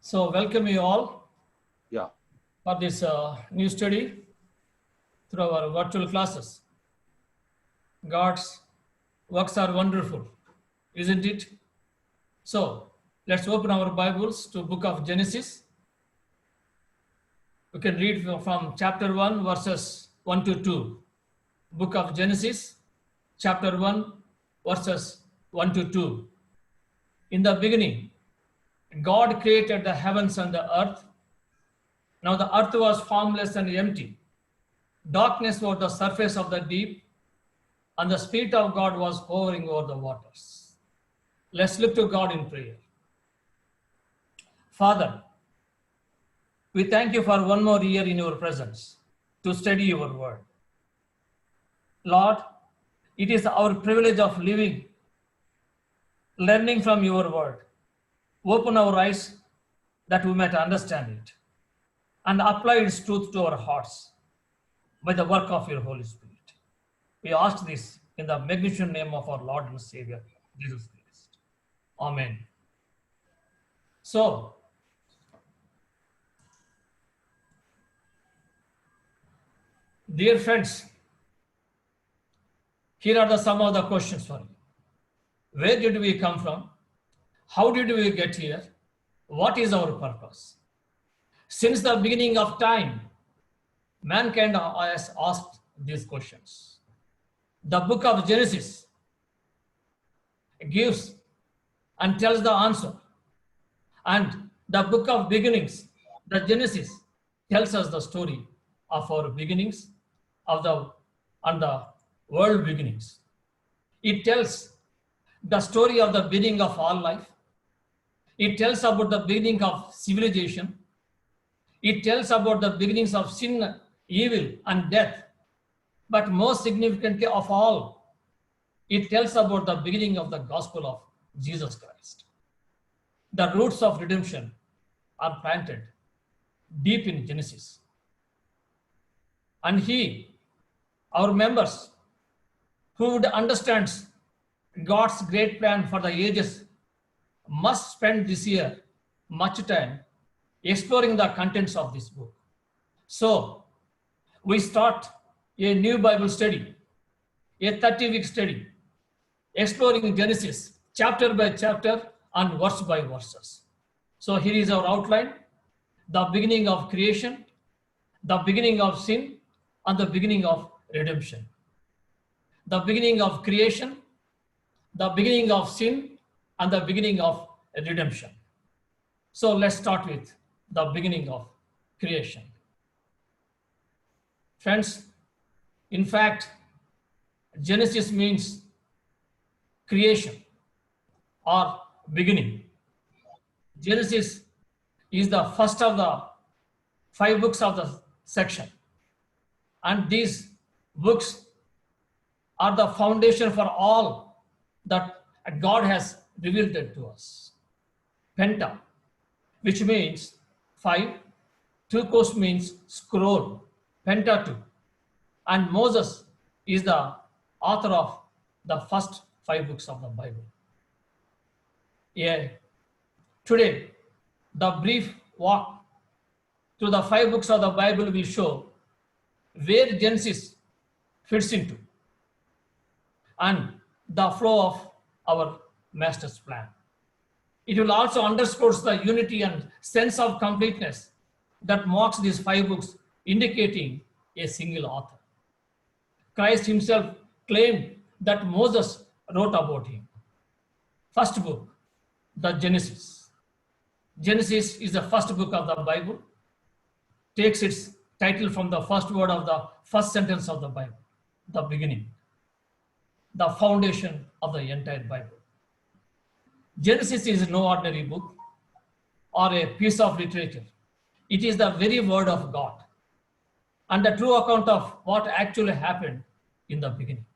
So welcome you all Yeah. for this new study through our virtual classes. God's works are wonderful, isn't it? So let's open our Bibles to Book of Genesis. We can read from chapter 1 verses 1 to 2. Book of Genesis, chapter 1 verses 1 to 2. In the beginning, God created the heavens and the earth. Now the earth was formless and empty. Darkness over the surface of the deep, and the Spirit of God was hovering over the waters. Let's look to God in prayer. Father, we thank you for one more year in your presence to study your word. Lord, it is our privilege of living, learning from your word. Open our eyes that we might understand it and apply its truth to our hearts by the work of your Holy Spirit. We ask this in the magnificent name of our Lord and Savior, Jesus Christ. Amen. So, dear friends, here are some of the questions for you. Where did we come from? How did we get here? What is our purpose? Since the beginning of time, mankind has asked these questions. The book of Genesis gives and tells the answer. And the book of beginnings, the Genesis, tells us the story of our beginnings and the world beginnings. It tells the story of the beginning of all life. It tells about the beginning of civilization. It tells about the beginnings of sin, evil, and death. But most significantly of all, it tells about the beginning of the gospel of Jesus Christ. The roots of redemption are planted deep in Genesis. And our members, who would understand God's great plan for the ages, must spend this year much time exploring the contents of this book. So, we start a new Bible study, a 30-week study, exploring Genesis chapter by chapter and verse by verses. So here is our outline: the beginning of creation, the beginning of sin, and the beginning of redemption. The beginning of creation, the beginning of sin, and the beginning of redemption. So let's start with the beginning of creation. Friends, in fact, Genesis means creation or beginning. Genesis is the first of the 5 books of the section. And these books are the foundation for all that God has revealed it to us. Penta, which means 5, Tukos means scroll, Pentateuch. And Moses is the author of the first 5 books of the Bible. Yeah. Today, the brief walk through the 5 books of the Bible will show where Genesis fits into and the flow of our Master's plan. It will also underscore the unity and sense of completeness that marks these 5 books, indicating a single author. Christ himself claimed that Moses wrote about him. First book, the Genesis. Genesis is the first book of the Bible, takes its title from the first word of the first sentence of the Bible, the beginning, the foundation of the entire Bible. Genesis is no ordinary book or a piece of literature. It is the very word of God and the true account of what actually happened in the beginning.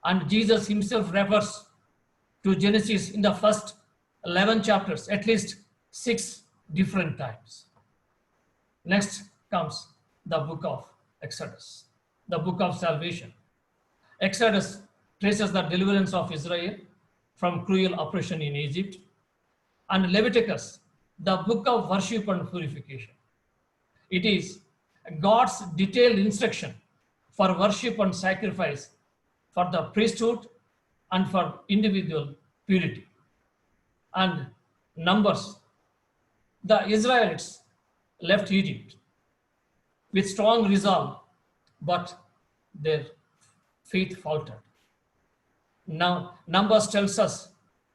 And Jesus himself refers to Genesis in the first 11 chapters, at least 6 different times. Next comes the book of Exodus, the book of salvation. Exodus traces the deliverance of Israel from cruel oppression in Egypt, and Leviticus the book of worship and purification. It is God's detailed instruction for worship and sacrifice, for the priesthood and for individual purity. And Numbers, the Israelites left Egypt with strong resolve, but their faith faltered. Now, Numbers tells us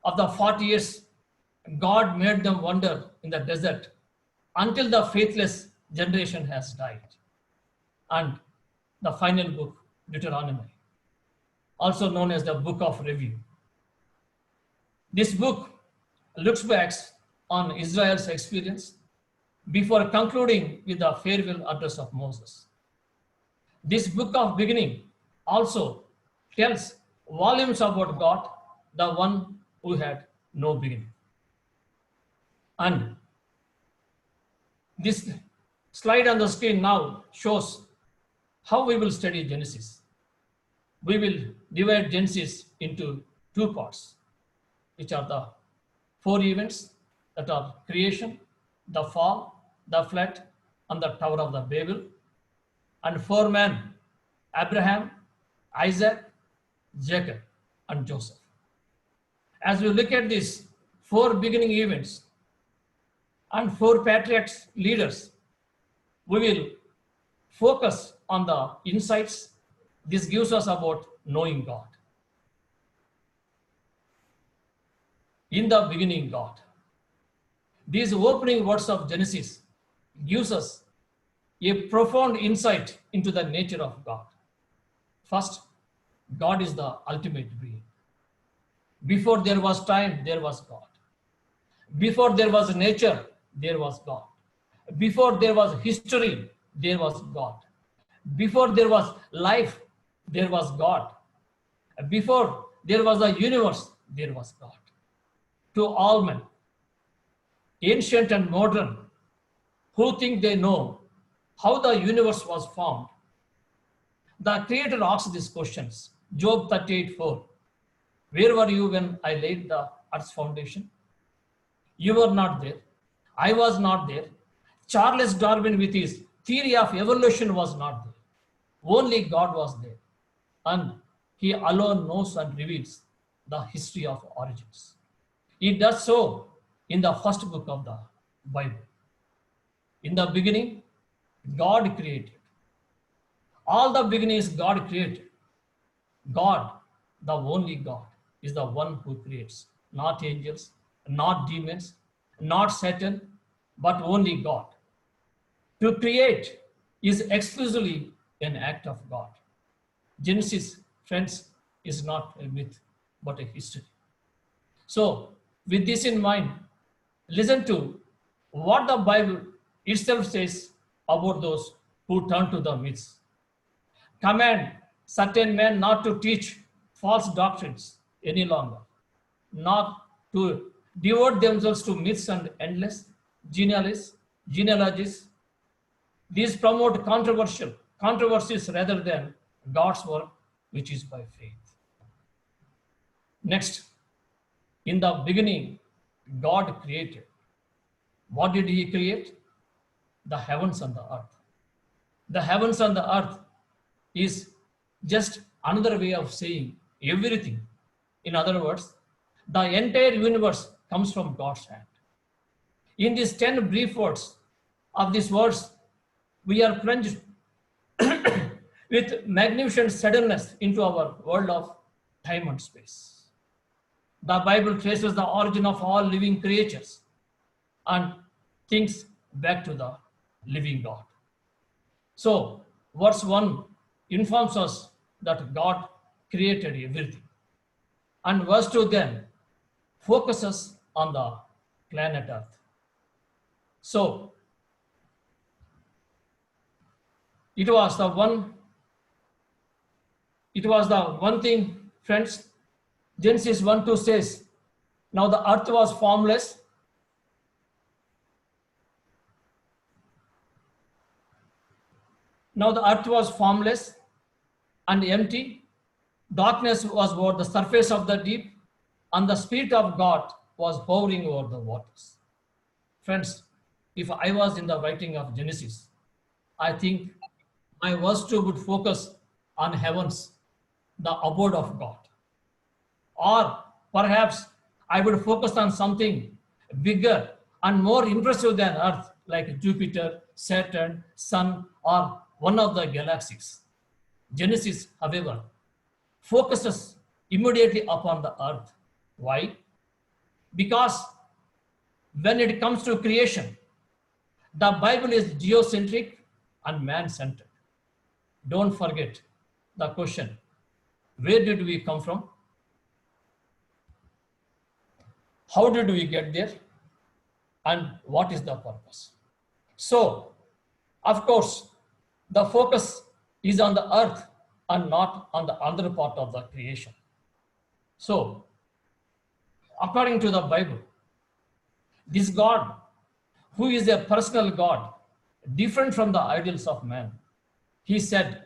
of the 40 years God made them wander in the desert until the faithless generation has died. And the final book, Deuteronomy, also known as the Book of Review. This book looks back on Israel's experience before concluding with the farewell address of Moses. This book of beginning also tells volumes about God, the one who had no beginning. And this slide on the screen now shows how we will study Genesis. We will divide Genesis into two parts, which are the 4 events that are creation, the fall, the flood, and the Tower of the Babel, and 4 men, Abraham, Isaac, Jacob, and Joseph. As we look at these 4 beginning events and 4 patriarchs leaders, we will focus on the insights this gives us about knowing God. In the beginning, God. These opening words of Genesis gives us a profound insight into the nature of God. First, God is the ultimate being. Before there was time, there was God. Before there was nature, there was God. Before there was history, there was God. Before there was life, there was God. Before there was a universe, there was God. To all men, ancient and modern, who think they know how the universe was formed, the Creator asks these questions. Job 38:4. Where were you when I laid the earth's foundation? You were not there. I was not there. Charles Darwin with his theory of evolution was not there. Only God was there. And he alone knows and reveals the history of origins. He does so in the first book of the Bible. In the beginning, God created. All the beginnings God created. God, the only God, is the one who creates. Not angels, not demons, not Satan, but only God. To create is exclusively an act of God. Genesis, friends, is not a myth, but a history. So, with this in mind, listen to what the Bible itself says about those who turn to the myths. Command certain men not to teach false doctrines any longer, not to devote themselves to myths and endless genealogies. These promote controversies rather than God's work, which is by faith. Next, in the beginning, God created. What did He create? The heavens and the earth. The heavens and the earth is just another way of saying everything. In other words, the entire universe comes from God's hand. In these 10 brief words of these words, we are plunged with magnificent suddenness into our world of time and space. The Bible traces the origin of all living creatures and things back to the living God. So, verse 1 informs us that God created everything. And verse 2 then focuses on the planet Earth. So, it was the one thing, friends. Genesis 1:2 says, now the earth was formless. Now the earth was formless and empty. Darkness was over the surface of the deep, and the Spirit of God was hovering over the waters. Friends, if I was in the writing of Genesis, I think my verse 2 would focus on heavens, the abode of God. Or perhaps I would focus on something bigger and more impressive than Earth, like Jupiter, Saturn, Sun, or one of the galaxies. Genesis, however, focuses immediately upon the Earth. Why? Because when it comes to creation, the Bible is geocentric and man centered. Don't forget the question, where did we come from? How did we get there? And what is the purpose? So, of course, the focus is on the earth and not on the other part of the creation. So, according to the Bible, this God, who is a personal God, different from the idols of man, he said,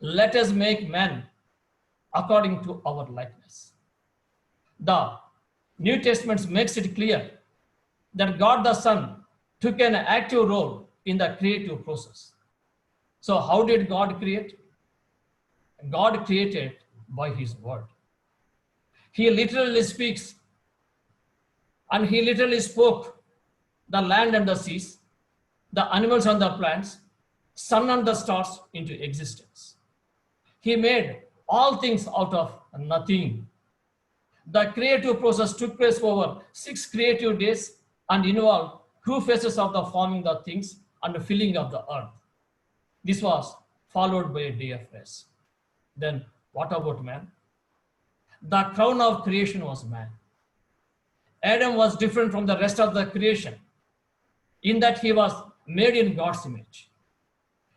let us make man according to our likeness. The New Testament makes it clear that God the Son took an active role in the creative process. So how did God create? God created by his word. He literally speaks, and he literally spoke the land and the seas, the animals and the plants, sun and the stars into existence. He made all things out of nothing. The creative process took place over 6 creative days and involved 2 phases of the forming the things and the filling of the earth. This was followed by a day of rest. Then what about man? The crown of creation was man. Adam was different from the rest of the creation in that he was made in God's image.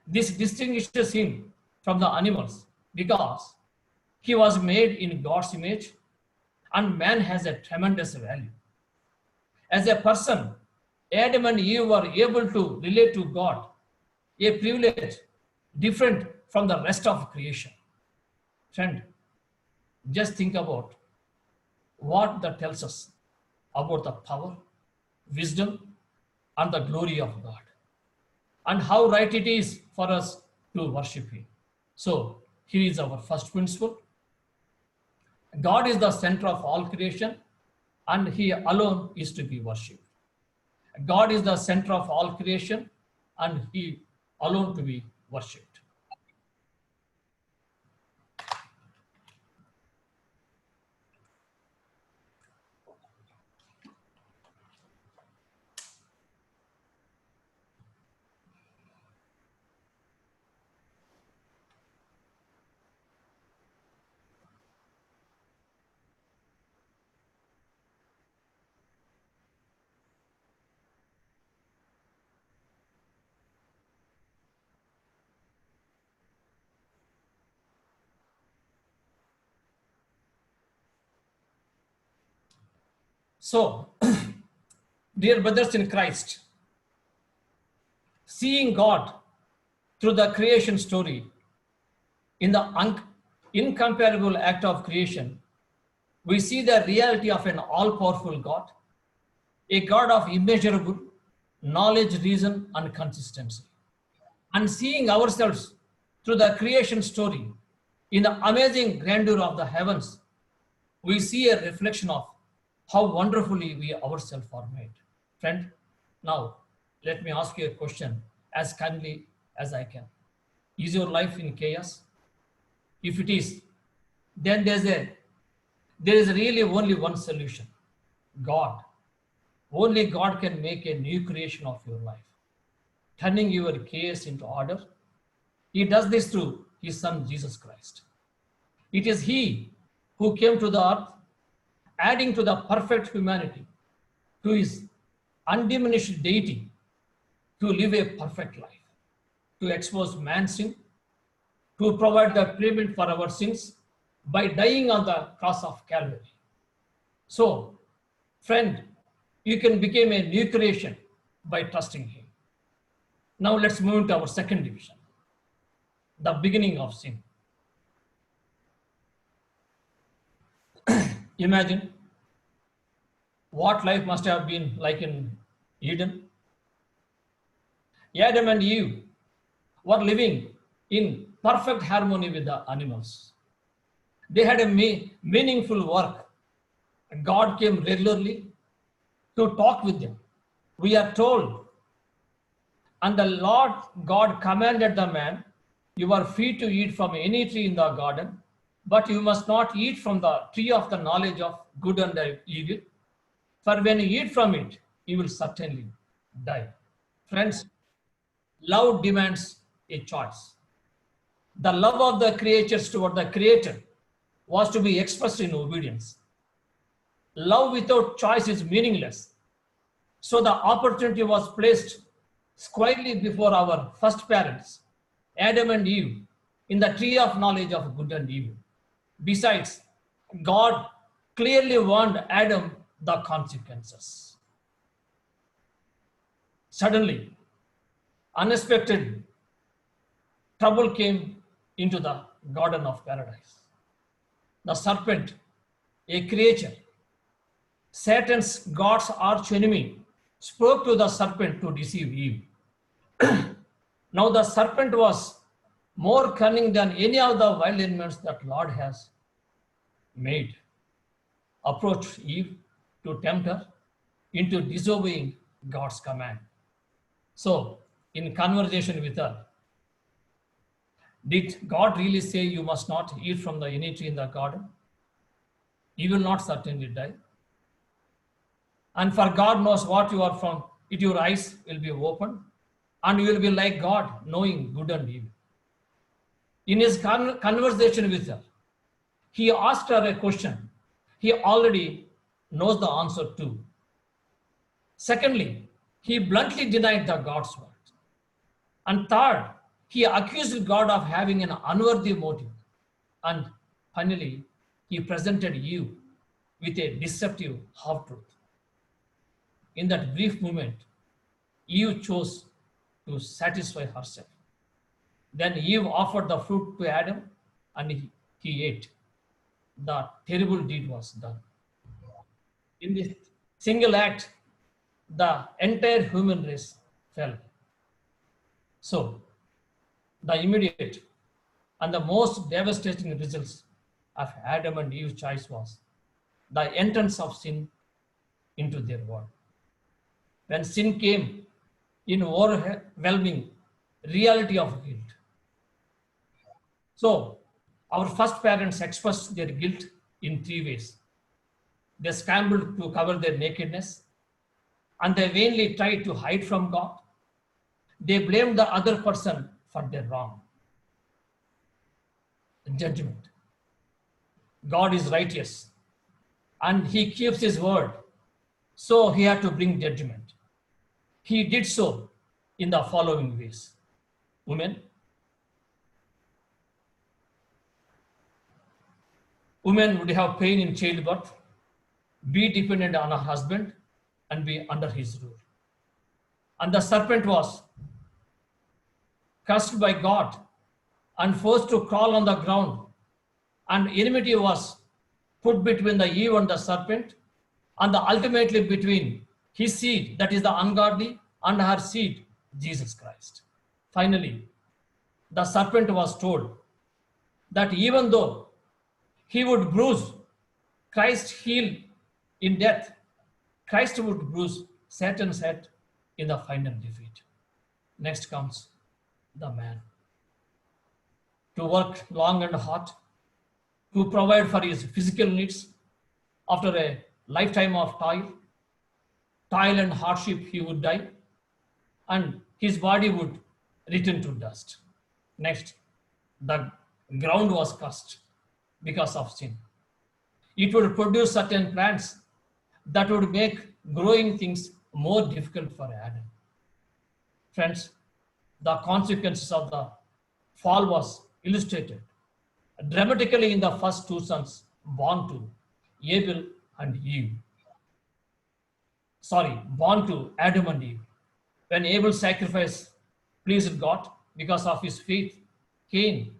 This distinguishes him from the animals because he was made in God's image, and man has a tremendous value. As a person, Adam and Eve were able to relate to God, a privilege different from the rest of creation. Friend, just think about what that tells us about the power, wisdom, and the glory of God, and how right it is for us to worship him. So here is our first principle. God is the center of all creation, and he alone is to be worshipped. God is the center of all creation, and he alone to be worshipped. So, dear brothers in Christ, seeing God through the creation story in the incomparable act of creation, we see the reality of an all-powerful God, a God of immeasurable knowledge, reason, and consistency. And seeing ourselves through the creation story in the amazing grandeur of the heavens, we see a reflection of how wonderfully we ourselves are made. Friend, now let me ask you a question as kindly as I can. Is your life in chaos? If it is, then there is really only one solution: God. Only God can make a new creation of your life, turning your chaos into order. He does this through his son Jesus Christ. It is he who came to the earth, adding to the perfect humanity, to his undiminished deity, to live a perfect life, to expose man's sin, to provide the payment for our sins by dying on the cross of Calvary. So, friend, you can become a new creation by trusting him. Now let's move to our second division, the beginning of sin. Imagine what life must have been like in Eden. Adam and Eve were living in perfect harmony with the animals. They had a meaningful work. God came regularly to talk with them. We are told, and the Lord God commanded the man, you are free to eat from any tree in the garden, but you must not eat from the tree of the knowledge of good and evil. For when you eat from it, you will certainly die. Friends, love demands a choice. The love of the creatures toward the Creator was to be expressed in obedience. Love without choice is meaningless. So the opportunity was placed squarely before our first parents, Adam and Eve, in the tree of knowledge of good and evil. Besides, God clearly warned Adam the consequences. Suddenly, unexpected trouble came into the Garden of Paradise. The serpent, a creature, Satan's God's arch enemy, spoke to the serpent to deceive Eve. Now the serpent was more cunning than any of the wild animals that Lord has made. Approached Eve to tempt her into disobeying God's command. So, in conversation with her, did God really say you must not eat from the any tree in the garden? You will not certainly die. And for God knows what you are from, it your eyes will be opened, and you will be like God, knowing good and evil. In his conversation with her, he asked her a question he already knows the answer to. Secondly, he bluntly denied the God's word. And third, he accused God of having an unworthy motive. And finally, he presented Eve with a deceptive half-truth. In that brief moment, Eve chose to satisfy herself. Then Eve offered the fruit to Adam and he ate. The terrible deed was done. In this single act, the entire human race fell. So, the immediate and the most devastating results of Adam and Eve's choice was the entrance of sin into their world. When sin came in overwhelming reality of guilt. So, our first parents expressed their guilt in three ways. They scrambled to cover their nakedness, and they vainly tried to hide from God. They blamed the other person for their wrong. Judgment. God is righteous, and he keeps his word, so he had to bring judgment. He did so in the following ways. Women would have pain in childbirth, be dependent on her husband, and be under his rule. And the serpent was cursed by God and forced to crawl on the ground. And enmity was put between the Eve and the serpent, and ultimately between his seed, that is the ungodly, and her seed, Jesus Christ. Finally, the serpent was told that even though he would bruise Christ's heel in death, Christ would bruise Satan's head in the final defeat. Next comes the man. To work long and hard, to provide for his physical needs after a lifetime of toil and hardship, he would die, and his body would return to dust. Next, the ground was cursed because of sin. It would produce certain plants that would make growing things more difficult for Adam. Friends, the consequences of the fall was illustrated dramatically in the first two sons born to Abel and Eve. Born to Adam and Eve. When Abel's sacrifice pleased God because of his faith, Cain,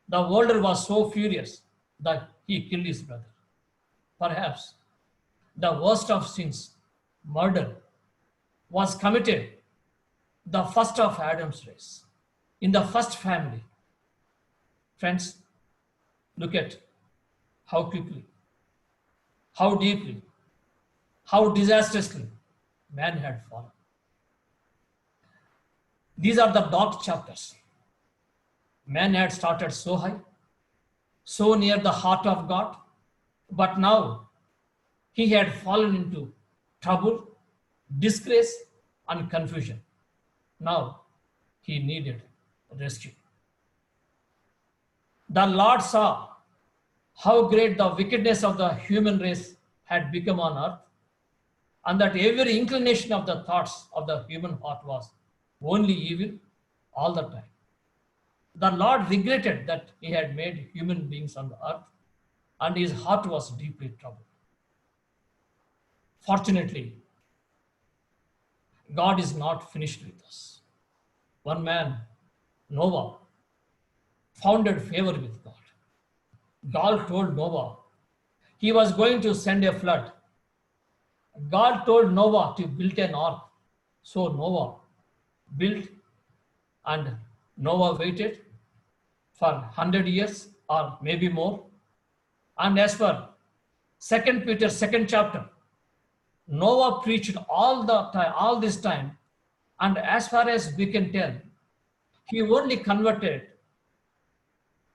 the older, was so furious that he killed his brother. Perhaps the worst of sins, murder, was committed, the first of Adam's race, in the first family. Friends, look at how quickly, how deeply, how disastrously man had fallen. These are the dark chapters. Man had started so high, so near the heart of God, but now he had fallen into trouble, disgrace, and confusion. Now he needed rescue. The Lord saw how great the wickedness of the human race had become on earth, and that every inclination of the thoughts of the human heart was only evil all the time. The Lord regretted that he had made human beings on the earth, and his heart was deeply troubled. Fortunately, God is not finished with us. One man, Noah, founded favor with God. God told Noah he was going to send a flood. God told Noah to build an ark. So Noah built, and Noah waited for 100 years or maybe more. And as for 2 Peter 2nd chapter, Noah preached all this time, and as far as we can tell, he only converted.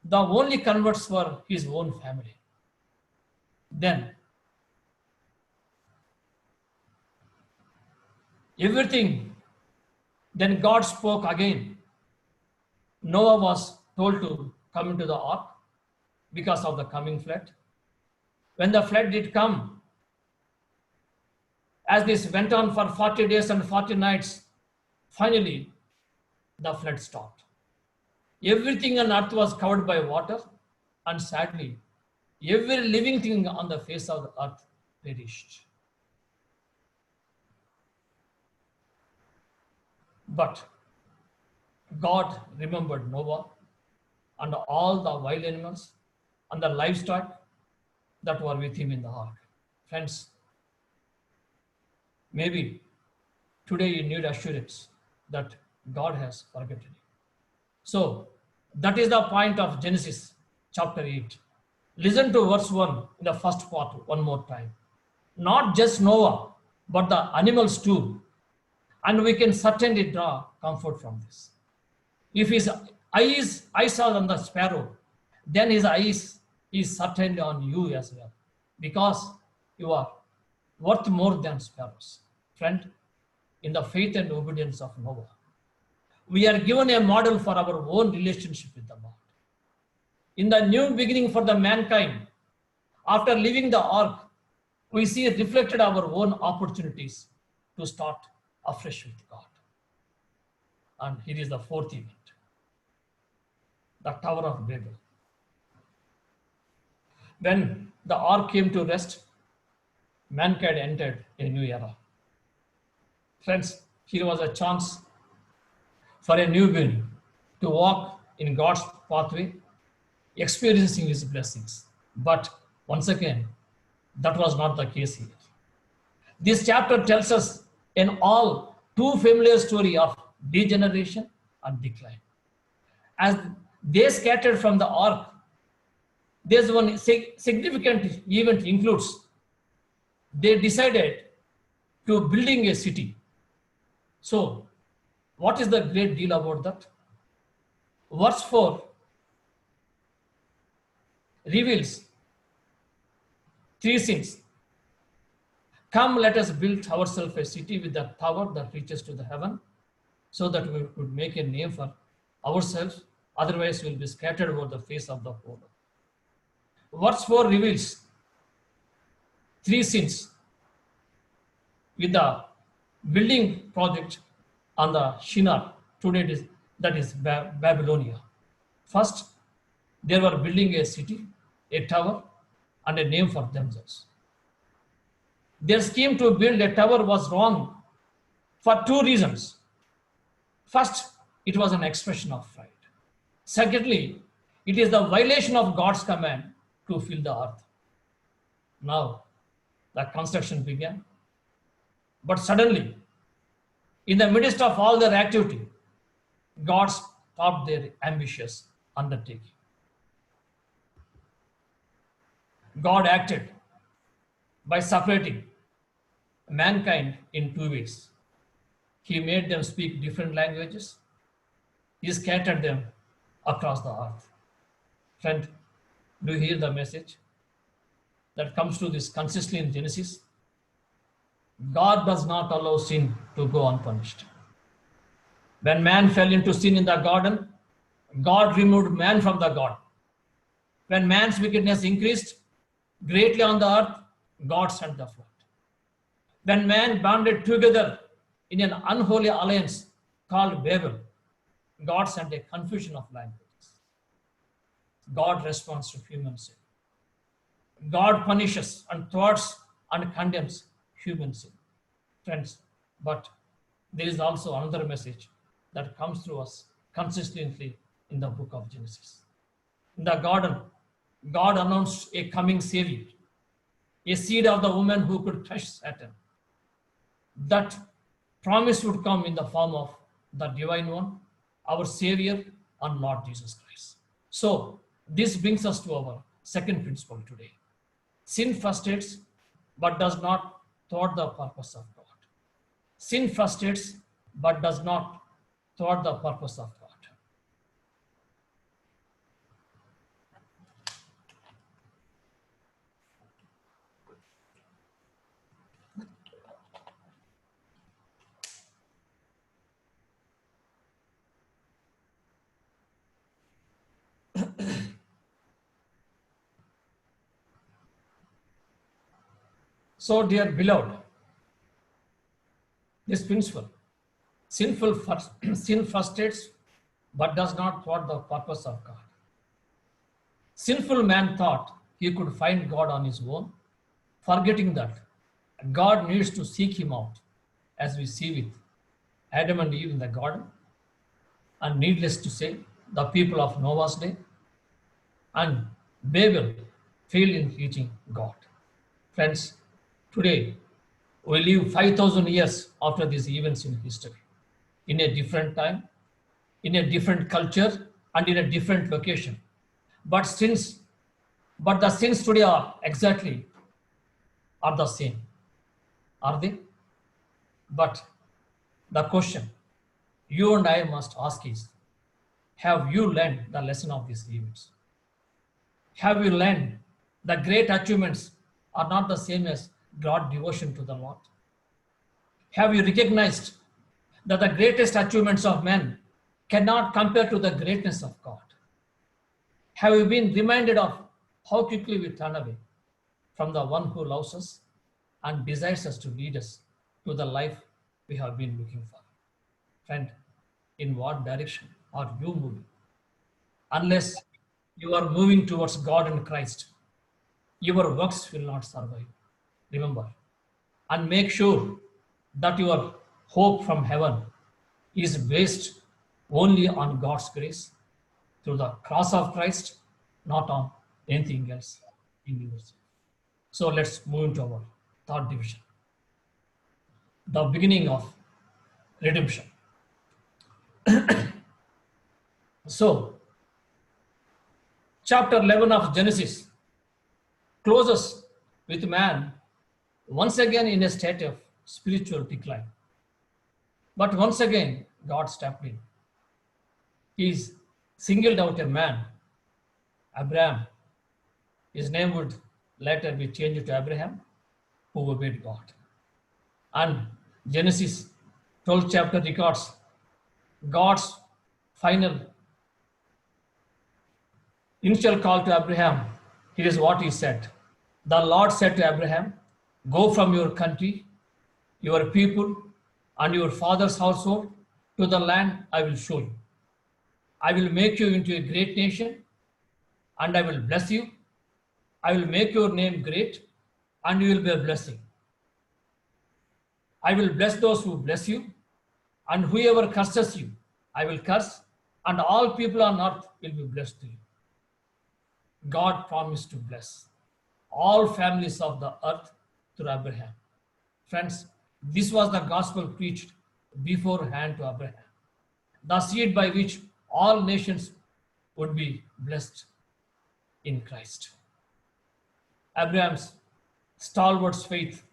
The only converts were his own family. Then then God spoke again. Noah was told to come into the ark because of the coming flood. When the flood did come, as this went on for 40 days and 40 nights, finally the flood stopped. Everything on earth was covered by water, and sadly, every living thing on the face of the earth perished. But God remembered Noah and all the wild animals and the livestock that were with him in the ark. Friends, maybe today you need assurance that God has forgotten you. So that is the point of Genesis chapter 8. Listen to verse 1 in the first part one more time. Not just Noah, but the animals too. And we can certainly draw comfort from this. If his eyes are on the sparrow, then his eyes is certainly on you as well, because you are worth more than sparrows. Friend, in the faith and obedience of Noah, we are given a model for our own relationship with the Lord. In the new beginning for the mankind, after leaving the ark, we see reflected our own opportunities to start afresh with God. And here is the fourth event, the Tower of Babel. When the ark came to rest, mankind entered a new era. Friends, here was a chance for a new being to walk in God's pathway, experiencing his blessings. But once again, that was not the case here. This chapter tells us an all too familiar story of degeneration and decline. As they scattered from the ark, there's one significant event includes they decided to building a city. So what is the great deal about that? Verse 4 reveals three sins. Come, let us build ourselves a city with a tower that reaches to the heaven, so that we could make a name for ourselves. Otherwise, we'll be scattered over the face of the whole earth. Verse 4 reveals three sins with the building project on the Shinar. Today that is Babylonia. First, they were building a city, a tower, and a name for themselves. Their scheme to build a tower was wrong for two reasons. First, it was an expression of pride. Secondly, it is the violation of God's command to fill the earth. Now, the construction began, but suddenly In the midst of all their activity, God stopped their ambitious undertaking. God acted by separating mankind in two ways. He made them speak different languages. He scattered them across the earth. Friend, do you hear the message that comes to this consistently in Genesis? God does not allow sin to go unpunished. When man fell into sin in the garden, God removed man from the garden. When man's wickedness increased greatly on the earth, God sent the flood. When man banded together in an unholy alliance called Babel, God sent a confusion of languages. God responds to human sin. God punishes and thwarts and condemns human sin. Friends, but there is also another message that comes through us consistently in the book of Genesis. In the garden, God announced a coming Savior, a seed of the woman who could crush Satan. That promise would come in the form of the Divine One, our Savior and Lord Jesus Christ. So, this brings us to our second principle today. Sin frustrates but does not thwart the purpose of God. Sin frustrates but does not thwart the purpose of God. So, dear beloved, this principle, sin frustrates but does not thwart the purpose of God. Sinful man thought he could find God on his own, forgetting that God needs to seek him out, as we see with Adam and Eve in the garden, and needless to say, the people of Noah's day, and Babel failed in reaching God. Friends, today we live 5,000 years after these events in history, in a different time, in a different culture, and in a different location. But the sins today are the same. Are they? But the question you and I must ask is, have you learned the lesson of these events? Have you learned the great achievements are not the same as God devotion to the Lord? Have you recognized that the greatest achievements of men cannot compare to the greatness of God? Have you been reminded of how quickly we turn away from the one who loves us and desires us to lead us to the life we have been looking for? Friend, in what direction are you moving? Unless you are moving towards God and Christ, your works will not survive. Remember, and make sure that your hope from heaven is based only on God's grace through the cross of Christ, not on anything else in yourself. So let's move into our third division, the beginning of redemption. So, chapter 11 of Genesis closes with man once again in a state of spiritual decline. But once again, God stepped in. He singled out a man, Abraham. His name would later be changed to Abraham, who obeyed God. And Genesis 12th chapter records God's final initial call to Abraham. Here is what he said. The Lord said to Abraham, "Go from your country, your people, and your father's household to the land I will show you. I will make you into a great nation, and I will bless you. I will make your name great, and you will be a blessing. I will bless those who bless you, and whoever curses you, I will curse, and all people on earth will be blessed through you." God promised to bless all families of the earth through Abraham. Friends, this was the gospel preached beforehand to Abraham, the seed by which all nations would be blessed in Christ. Abraham's stalwart faith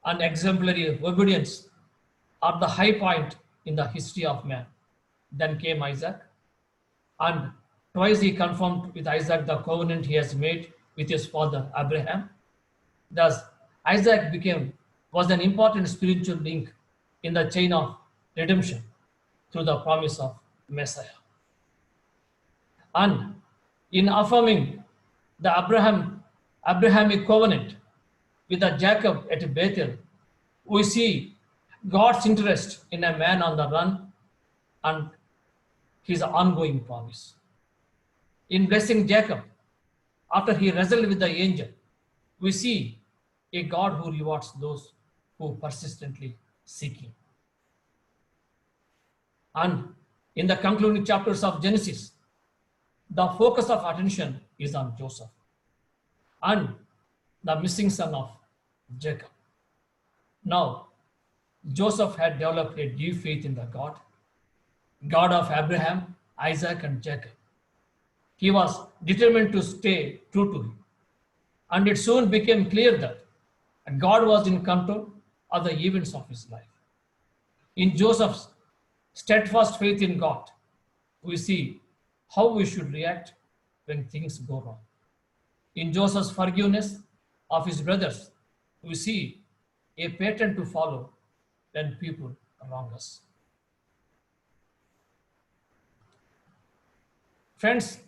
and exemplary obedience are the high point in the history of man. Then came Isaac, and twice he confirmed with Isaac the covenant he has made with his father Abraham. Thus, Isaac was an important spiritual link in the chain of redemption through the promise of Messiah. And in affirming the Abrahamic covenant with the Jacob at Bethel, we see God's interest in a man on the run and his ongoing promise. In blessing Jacob, after he wrestled with the angel, we see a God who rewards those who persistently seek him. And in the concluding chapters of Genesis, the focus of attention is on Joseph and the missing son of Jacob. Now, Joseph had developed a deep faith in the God of Abraham, Isaac, and Jacob. He was determined to stay true to him. And it soon became clear that God was in control of the events of his life. In Joseph's steadfast faith in God, we see how we should react when things go wrong. In Joseph's forgiveness of his brothers, we see a pattern to follow when people wrong us. Friends,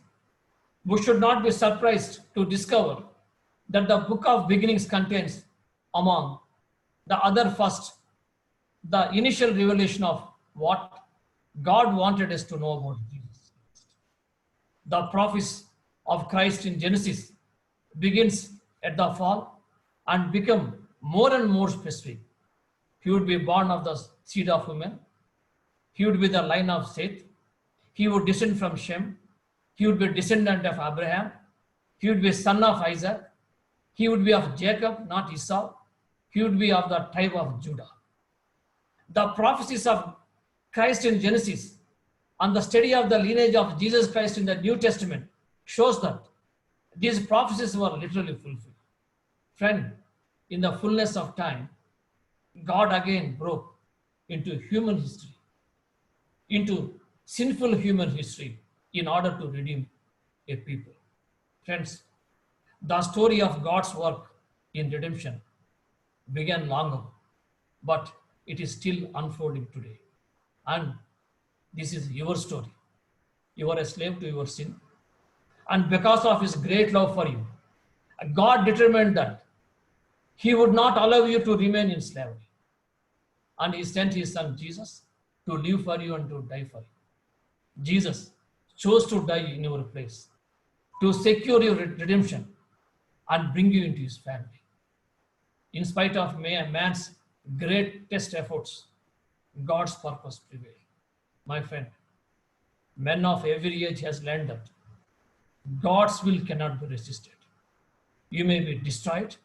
we should not be surprised to discover that the book of beginnings contains, among the other first, the initial revelation of what God wanted us to know about Jesus. The prophecy of Christ in Genesis begins at the fall and become more and more specific. He would be born of the seed of woman. He would be the line of Seth. He would descend from Shem. He would be a descendant of Abraham. He would be a son of Isaac. He would be of Jacob, not Esau. He would be of the tribe of Judah. The prophecies of Christ in Genesis and the study of the lineage of Jesus Christ in the New Testament shows that these prophecies were literally fulfilled. Friend, in the fullness of time, God again broke into human history, into sinful human history, in order to redeem a people. Friends, the story of God's work in redemption began long ago, but it is still unfolding today. And this is your story. You are a slave to your sin. And because of his great love for you, God determined that he would not allow you to remain in slavery. And he sent his son Jesus to live for you and to die for you. Jesus chose to die in your place, to secure your redemption and bring you into his family. In spite of man's greatest efforts, God's purpose prevailed. My friend, men of every age has learned that God's will cannot be resisted. You may be destroyed,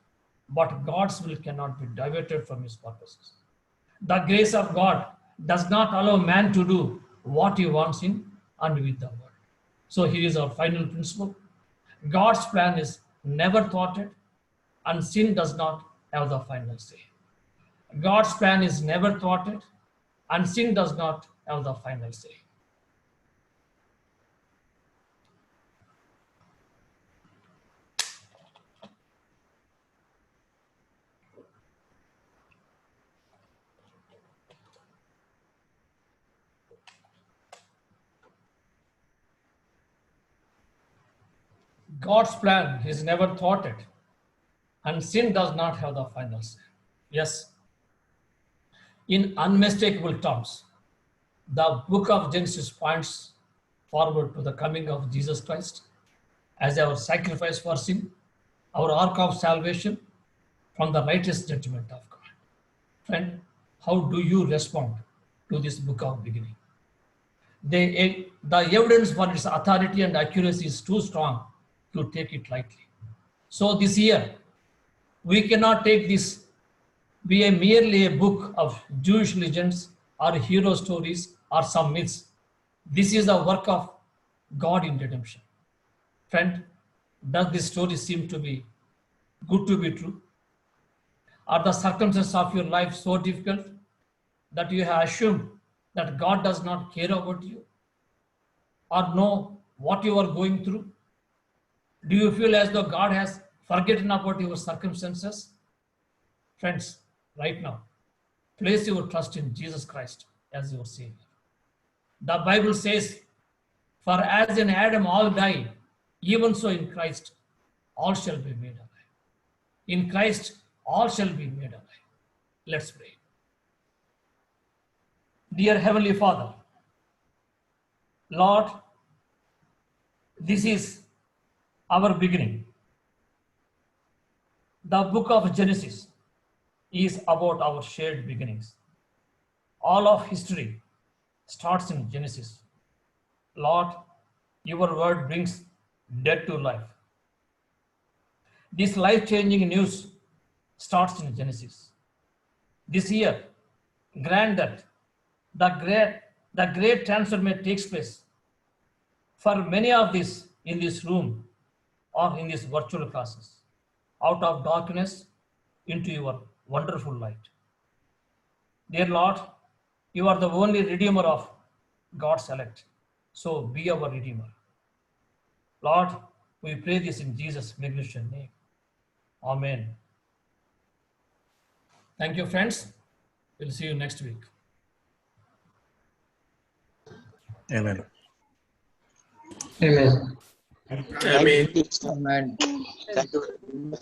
but God's will cannot be diverted from his purposes. The grace of God does not allow man to do what he wants in and with the world. So here is our final principle. God's plan is never thwarted, and sin does not have the final say. God's plan is never thwarted, and sin does not have the final say. God's plan is never thwarted, and sin does not have the final say. Yes, in unmistakable terms, the book of Genesis points forward to the coming of Jesus Christ as our sacrifice for sin, our ark of salvation from the righteous judgment of God. Friend, how do you respond to this book of beginning? The evidence for its authority and accuracy is too strong to take it lightly. So this year, we cannot take this be merely a book of Jewish legends or hero stories or some myths. This is the work of God in redemption. Friend, does this story seem to be good to be true? Are the circumstances of your life so difficult that you have assumed that God does not care about you or know what you are going through? Do you feel as though God has forgotten about your circumstances? Friends, right now, place your trust in Jesus Christ as your Savior. The Bible says, "For as in Adam all die, even so in Christ all shall be made alive." In Christ all shall be made alive. Let's pray. Dear Heavenly Father, Lord, this is our beginning. The book of Genesis is about our shared beginnings. All of history starts in Genesis. Lord, your word brings death to life. This life-changing news starts in Genesis. This year, grant that the great transformation takes place for many of these in this room or in these virtual classes, out of darkness into your wonderful light. Dear Lord, you are the only Redeemer of God's elect. So be our Redeemer. Lord, we pray this in Jesus' magnificent name. Amen. Thank you, friends. We'll see you next week. Amen. Amen. Amen. Amen. Amen. Thank you very much.